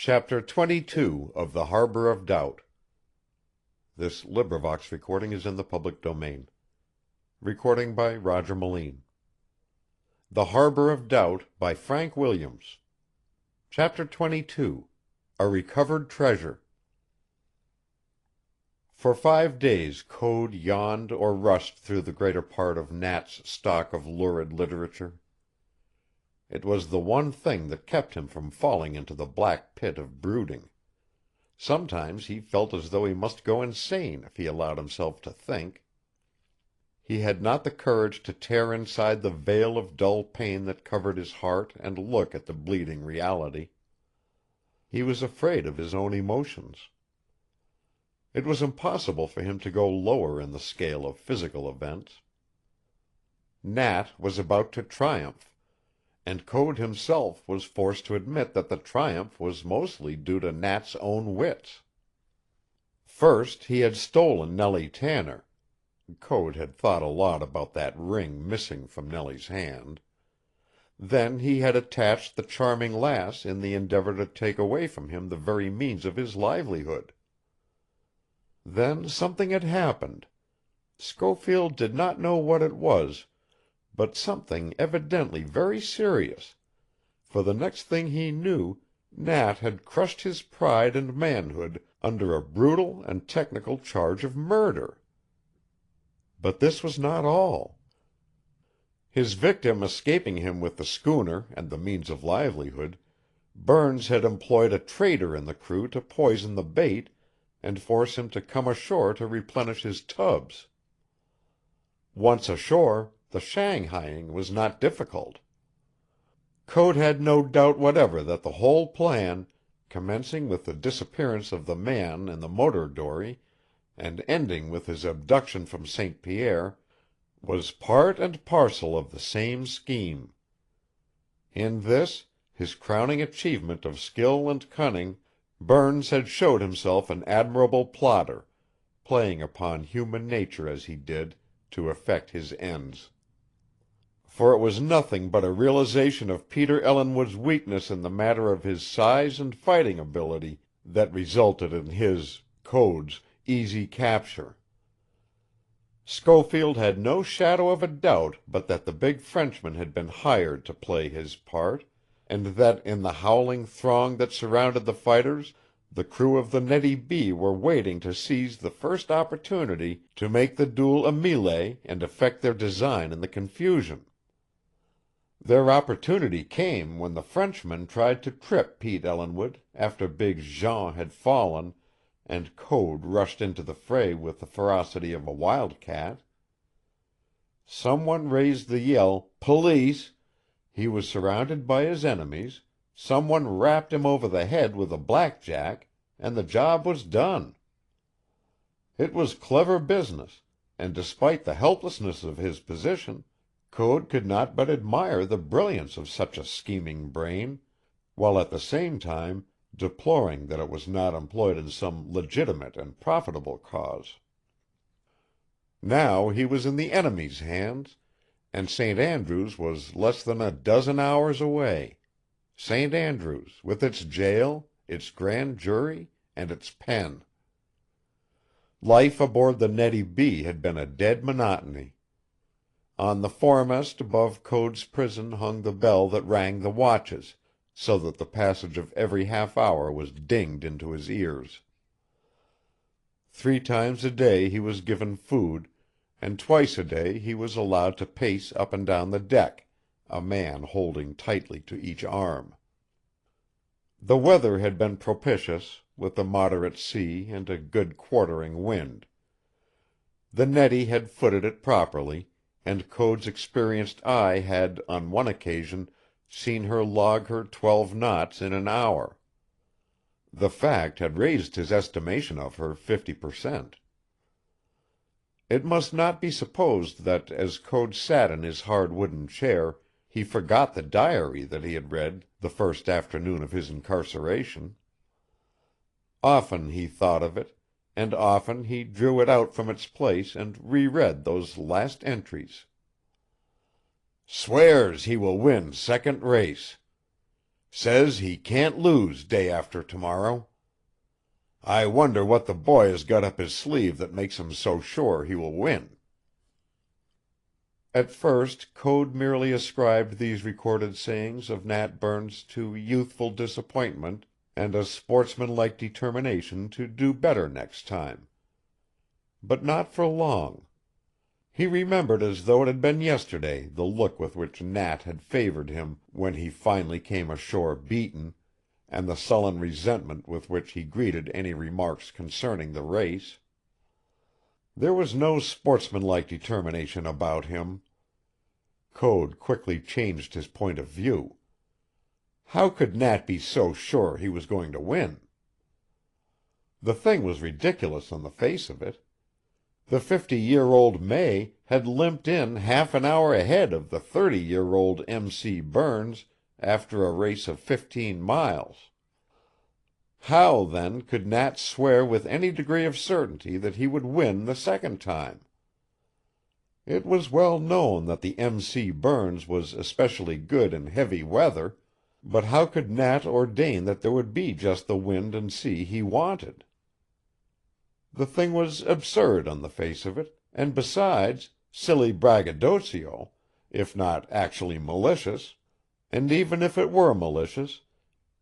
Chapter 22 of The Harbor of Doubt. This recording is in the public domain. Recording by Roger Moline. The Harbor of Doubt by Frank Williams. Chapter 22. A Recovered Treasure. For 5 days Code yawned or rushed through the greater part of Nat's stock of lurid literature. It was the one thing that kept him from falling into the black pit of brooding. Sometimes he felt as though he must go insane if he allowed himself to think. He had not the courage to tear inside the veil of dull pain that covered his heart and look at the bleeding reality. He was afraid of his own emotions. It was impossible for him to go lower in the scale of physical events. Nat was about to triumph, and Code himself was forced to admit that the triumph was mostly due to Nat's own wits. First he had stolen Nellie Tanner. Code had thought a lot about that ring missing from Nellie's hand. Then he had attached the charming lass in the endeavor to take away from him the very means of his livelihood. Then something had happened. Schofield did not know what it was, but something evidently very serious, for the next thing he knew Nat had crushed his pride and manhood under a brutal and technical charge of murder. But this was not all. His victim escaping him with the schooner and the means of livelihood, Burns had employed a traitor in the crew to poison the bait and force him to come ashore to replenish his tubs. Once ashore, the shanghaiing was not difficult. Code had no doubt whatever that the whole plan, commencing with the disappearance of the man in the motor dory and ending with his abduction from St. Pierre, was part and parcel of the same scheme. In this, his crowning achievement of skill and cunning, Burns had showed himself an admirable plotter, playing upon human nature as he did, to effect his ends. For it was nothing but a realization of Peter Ellinwood's weakness in the matter of his size and fighting ability that resulted in his, Code's, easy capture. Schofield had no shadow of a doubt but that the big Frenchman had been hired to play his part, and that in the howling throng that surrounded the fighters the crew of the Nettie B. were waiting to seize the first opportunity to make the duel a melee and effect their design in the confusion. Their opportunity came when the Frenchman tried to trip Pete Ellinwood after big Jean had fallen, and Code rushed into the fray with the ferocity of a wildcat. Someone raised the yell, "Police!" He was surrounded by his enemies, someone rapped him over the head with a blackjack, and the job was done. It was clever business, and despite the helplessness of his position, Code could not but admire the brilliance of such a scheming brain, while at the same time deploring that it was not employed in some legitimate and profitable cause. Now he was in the enemy's hands, and St. Andrews was less than a dozen hours away. St. Andrews, with its jail, its grand jury, and its pen. Life aboard the Nettie B. had been a dead monotony. On the foremast above Code's prison hung the bell that rang the watches, so that the passage of every half-hour was dinged into his ears. 3 times a day he was given food, and twice a day he was allowed to pace up and down the deck, a man holding tightly to each arm. The weather had been propitious, with a moderate sea and a good quartering wind. The Nettie had footed it properly, and Code's experienced eye had, on one occasion, seen her log her 12 knots in an hour. The fact had raised his estimation of her 50%. It must not be supposed that, as Code sat in his hard wooden chair, he forgot the diary that he had read the first afternoon of his incarceration. Often he thought of it, and often he drew it out from its place and reread those last entries. "Swears he will win second race. Says he can't lose day after tomorrow. I wonder what the boy has got up his sleeve that makes him so sure he will win." At first Code merely ascribed these recorded sayings of Nat Burns to youthful disappointment and a sportsmanlike determination to do better next time. But not for long. He remembered as though it had been yesterday the look with which Nat had favored him when he finally came ashore beaten, and the sullen resentment with which he greeted any remarks concerning the race. There was no sportsmanlike determination about him. Code quickly changed his point of view. How could Nat be so sure he was going to win? The thing was ridiculous on the face of it. The 50-year-old May had limped in half an hour ahead of the 30-year-old M.C. Burns after a race of 15 miles. How, then, could Nat swear with any degree of certainty that he would win the second time? It was well known that the M.C. Burns was especially good in heavy weather, but how could Nat ordain that there would be just the wind and sea he wanted? The thing was absurd on the face of it, and besides, silly braggadocio, if not actually malicious, and even if it were malicious,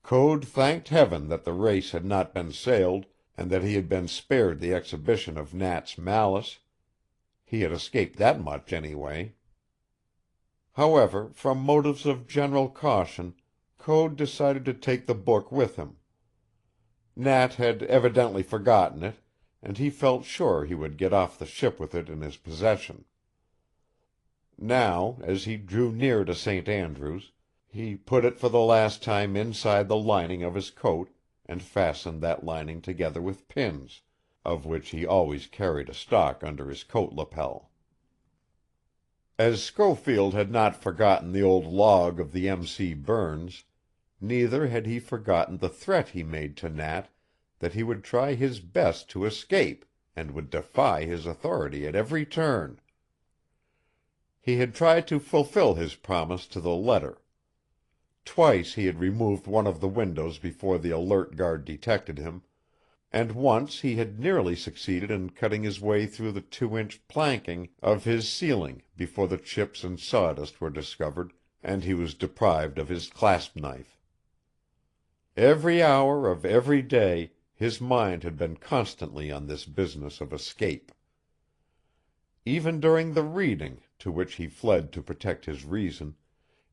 Code thanked heaven that the race had not been sailed, and that he had been spared the exhibition of Nat's malice. He had escaped that much, anyway. However, from motives of general caution, Code decided to take the book with him. Nat had evidently forgotten it, and he felt sure he would get off the ship with it in his possession. Now, as he drew near to St. Andrews, he put it for the last time inside the lining of his coat and fastened that lining together with pins, of which he always carried a stock under his coat lapel. As Schofield had not forgotten the old log of the M.C. Burns, neither had he forgotten the threat he made to Nat that he would try his best to escape, and would defy his authority at every turn. He had tried to fulfill his promise to the letter. Twice he had removed one of the windows before the alert guard detected him, and once he had nearly succeeded in cutting his way through the 2-inch planking of his ceiling before the chips and sawdust were discovered, and he was deprived of his clasp knife. Every hour of every day his mind had been constantly on this business of escape. Even during the reading, to which he fled to protect his reason,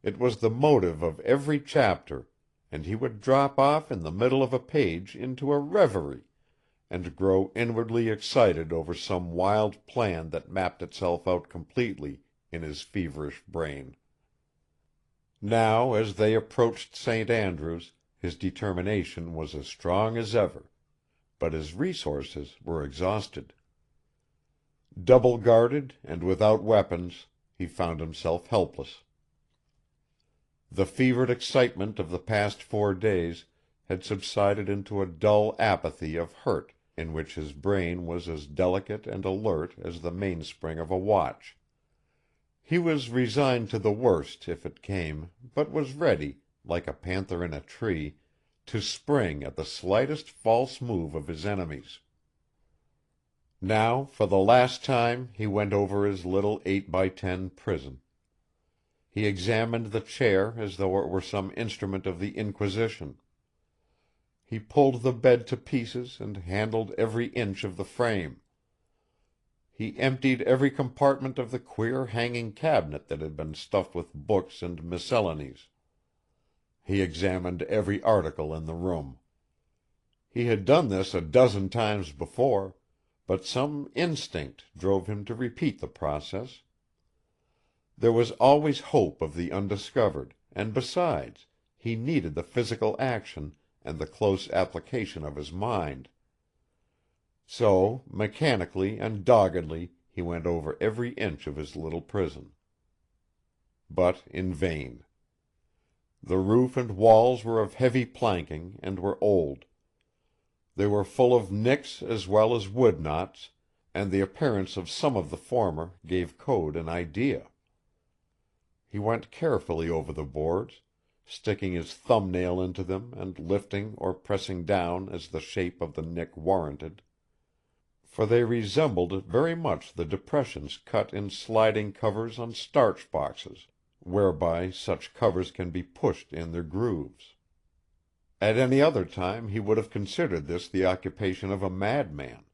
it was the motive of every chapter, and he would drop off in the middle of a page into a reverie, and grow inwardly excited over some wild plan that mapped itself out completely in his feverish brain. Now, as they approached St. Andrews, his determination was as strong as ever, but his resources were exhausted. Double guarded and without weapons, he found himself helpless. The fevered excitement of the past 4 days had subsided into a dull apathy of hurt in which his brain was as delicate and alert as the mainspring of a watch. He was resigned to the worst if it came, but was ready, like a panther in a tree, to spring at the slightest false move of his enemies. Now, for the last time, he went over his little 8x10 prison. He examined the chair as though it were some instrument of the Inquisition. He pulled the bed to pieces and handled every inch of the frame. He emptied every compartment of the queer hanging cabinet that had been stuffed with books and miscellanies. He examined every article in the room. He had done this a dozen times before, but some instinct drove him to repeat the process. There was always hope of the undiscovered, and besides, he needed the physical action and the close application of his mind. So, mechanically and doggedly, he went over every inch of his little prison. But in vain. The roof and walls were of heavy planking and were old. They were full of nicks as well as wood knots, and the appearance of some of the former gave Code an idea. He went carefully over the boards, sticking his thumbnail into them and lifting or pressing down as the shape of the nick warranted. For they resembled very much the depressions cut in sliding covers on starch boxes, whereby such covers can be pushed in their grooves. At any other time he would have considered this the occupation of a madman,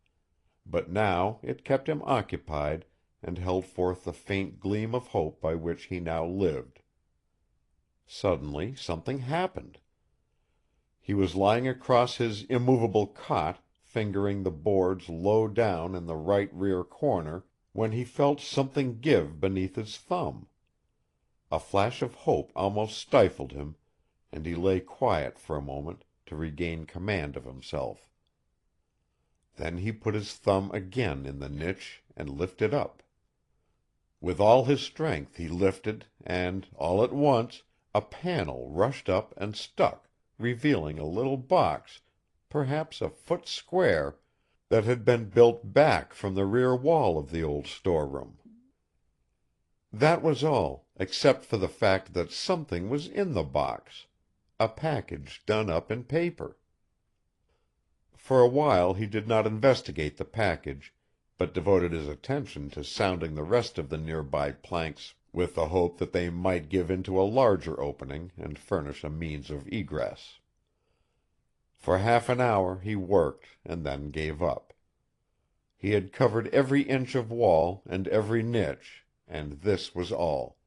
but now it kept him occupied and held forth the faint gleam of hope by which he now lived. Suddenly something happened. He was lying across his immovable cot, fingering the boards low down in the right rear corner, when he felt something give beneath his thumb. A flash of hope almost stifled him, and he lay quiet for a moment to regain command of himself. Then he put his thumb again in the niche and lifted up. With all his strength he lifted, and, all at once, a panel rushed up and stuck, revealing a little box, perhaps a foot square, that had been built back from the rear wall of the old storeroom. That was all, except for the fact that something was in the box, a package done up in paper. For a while he did not investigate the package, but devoted his attention to sounding the rest of the nearby planks with the hope that they might give into a larger opening and furnish a means of egress. For half an hour he worked and then gave up. He had covered every inch of wall and every niche, and this was all.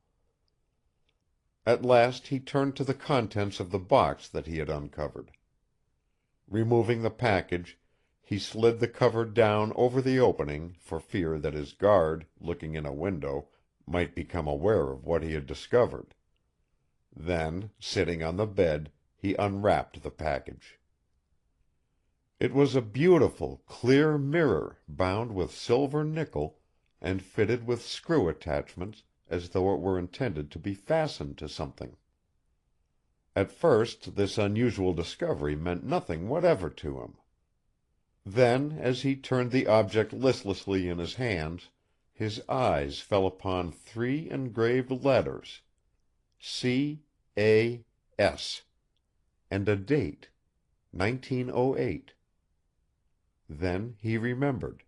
At last he turned to the contents of the box that he had uncovered. Removing the package, he slid the cover down over the opening for fear that his guard, looking in a window, might become aware of what he had discovered. Then, sitting on the bed, he unwrapped the package. It was a beautiful, clear mirror bound with silver nickel and fitted with screw attachments as though it were intended to be fastened to something. At first this unusual discovery meant nothing whatever to him. Then, as he turned the object listlessly in his hands, his eyes fell upon 3 engraved letters, C.A.S., and a date, 1908. Then he remembered.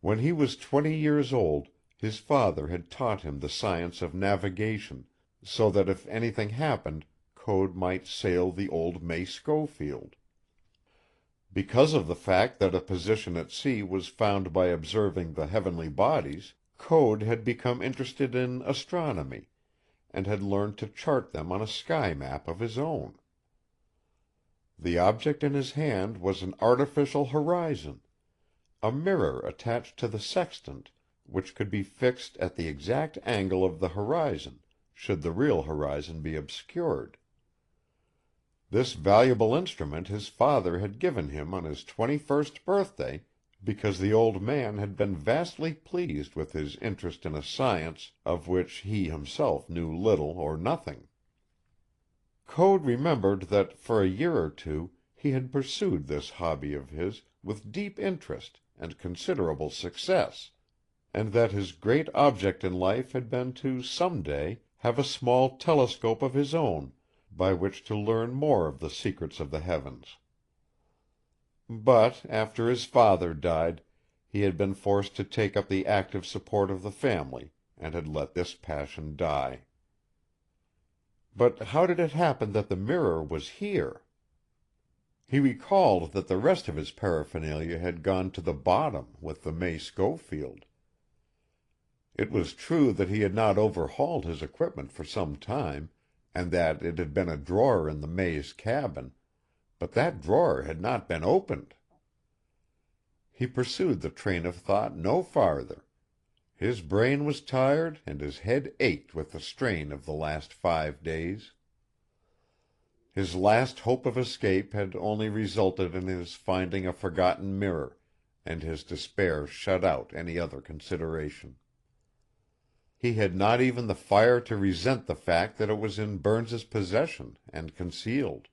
When he was 20 years old, his father had taught him the science of navigation, so that if anything happened, Code might sail the old May Schofield. Because of the fact that a position at sea was found by observing the heavenly bodies, Code had become interested in astronomy, and had learned to chart them on a sky map of his own. The object in his hand was an artificial horizon, a mirror attached to the sextant, which could be fixed at the exact angle of the horizon, should the real horizon be obscured. This valuable instrument his father had given him on his 21st birthday, because the old man had been vastly pleased with his interest in a science of which he himself knew little or nothing. Code remembered that for a year or two he had pursued this hobby of his with deep interest and considerable success, and that his great object in life had been to some day have a small telescope of his own by which to learn more of the secrets of the heavens. But after his father died, he had been forced to take up the active support of the family, and had let this passion die. But how did it happen that the mirror was here? He recalled that the rest of his paraphernalia had gone to the bottom with the May Schofield. It was true that he had not overhauled his equipment for some time, and that it had been a drawer in the Mays' cabin, but that drawer had not been opened. He pursued the train of thought no farther. His brain was tired and his head ached with the strain of the last 5 days. His last hope of escape had only resulted in his finding a forgotten mirror, and his despair shut out any other consideration. He had not even the fire to resent the fact that it was in Burns's possession and concealed.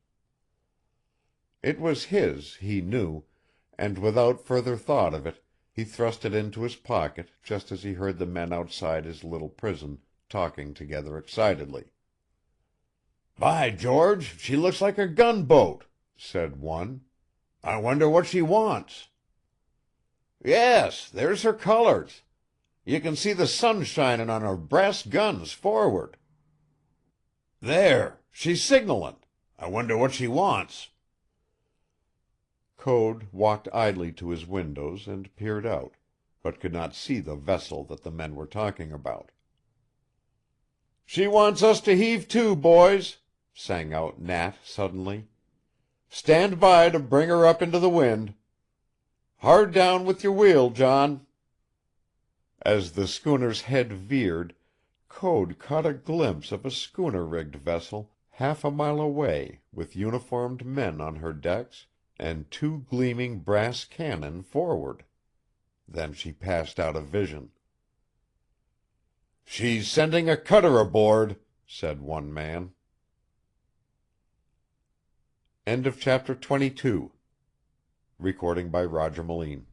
It was his, he knew, and without further thought of it, he thrust it into his pocket just as he heard the men outside his little prison talking together excitedly. "By George, she looks like a gunboat," said one. "I wonder what she wants." "Yes, there's her colors. You can see the sun shinin' on her brass guns forward." "There, she's signalin'. I wonder what she wants." Code walked idly to his windows and peered out, but could not see the vessel that the men were talking about. "She wants us to heave to, boys," sang out Nat suddenly. "Stand by to bring her up into the wind. Hard down with your wheel, John." As the schooner's head veered, Code caught a glimpse of a schooner-rigged vessel half a mile away with uniformed men on her decks and two gleaming brass cannon forward. Then she passed out of vision. "She's sending a cutter aboard," said one man. End of chapter 22. Recording by Roger Moline.